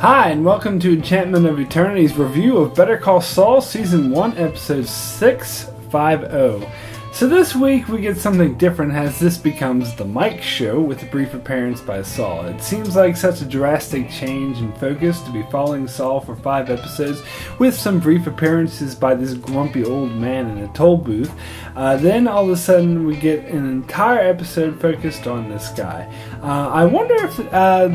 Hi, and welcome to Enchantment of Eternity's review of Better Call Saul Season 1, Episode 6-5-0. So this week we get something different as this becomes the Mike Show with a brief appearance by Saul. It seems like such a drastic change in focus to be following Saul for 5 episodes with some brief appearances by this grumpy old man in a toll booth. Then all of a sudden we get an entire episode focused on this guy. I wonder if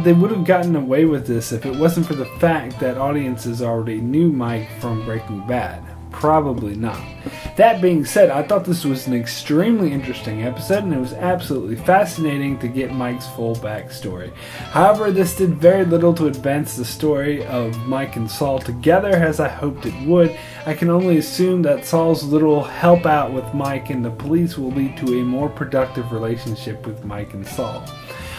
they would have gotten away with this if it wasn't for the fact that audiences already knew Mike from Breaking Bad. Probably not. That being said, I thought this was an extremely interesting episode and it was absolutely fascinating to get Mike's full backstory. However, this did very little to advance the story of Mike and Saul together as I hoped it would. I can only assume that Saul's little help out with Mike and the police will lead to a more productive relationship with Mike and Saul.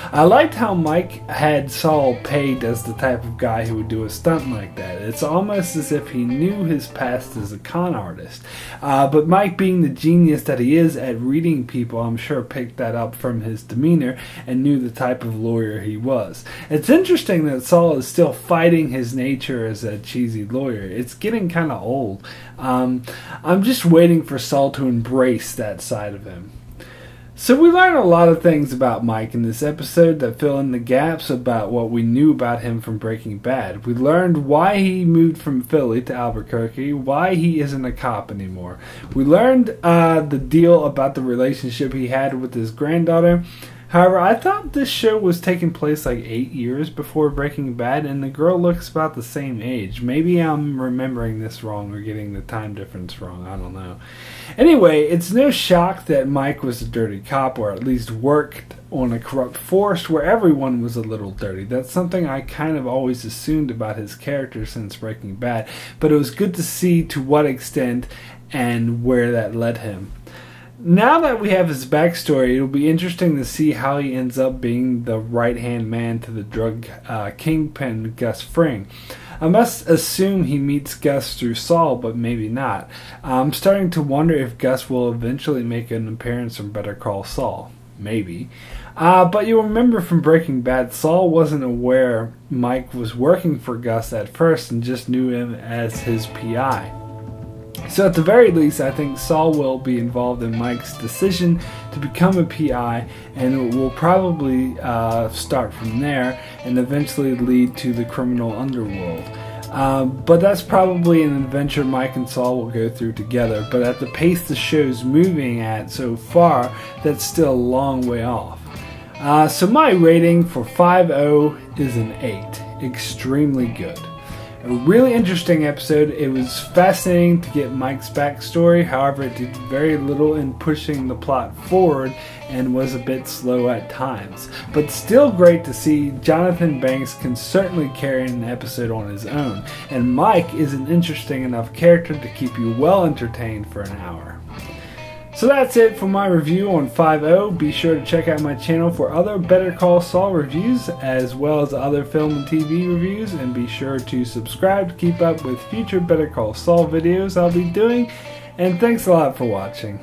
I liked how Mike had Saul pegged as the type of guy who would do a stunt like that. It's almost as if he knew his past as a con artist. But Mike, being the genius that he is at reading people, I'm sure picked that up from his demeanor and knew the type of lawyer he was. It's interesting that Saul is still fighting his nature as a cheesy lawyer. It's getting kind of old. I'm just waiting for Saul to embrace that side of him. So we learned a lot of things about Mike in this episode that fill in the gaps about what we knew about him from Breaking Bad. We learned why he moved from Philly to Albuquerque, why he isn't a cop anymore. We learned the deal about the relationship he had with his granddaughter. However, I thought this show was taking place like 8 years before Breaking Bad, and the girl looks about the same age. Maybe I'm remembering this wrong or getting the time difference wrong. I don't know. Anyway, it's no shock that Mike was a dirty cop, or at least worked on a corrupt force where everyone was a little dirty. That's something I kind of always assumed about his character since Breaking Bad, but it was good to see to what extent and where that led him. Now that we have his backstory, it'll be interesting to see how he ends up being the right-hand man to the drug kingpin Gus Fring. I must assume he meets Gus through Saul, but maybe not. I'm starting to wonder if Gus will eventually make an appearance from Better Call Saul. Maybe. But you'll remember from Breaking Bad, Saul wasn't aware Mike was working for Gus at first and just knew him as his PI. So at the very least, I think Saul will be involved in Mike's decision to become a PI, and it will probably start from there and eventually lead to the criminal underworld. But that's probably an adventure Mike and Saul will go through together, but at the pace the show's moving at so far, that's still a long way off. So my rating for 5-0 is an 8. Extremely good. A really interesting episode. It was fascinating to get Mike's backstory, however it did very little in pushing the plot forward and was a bit slow at times. But still great to see. Jonathan Banks can certainly carry an episode on his own, and Mike is an interesting enough character to keep you well entertained for an hour. So that's it for my review on 5-0. Be sure to check out my channel for other Better Call Saul reviews as well as other film and TV reviews, and be sure to subscribe to keep up with future Better Call Saul videos I'll be doing, and thanks a lot for watching.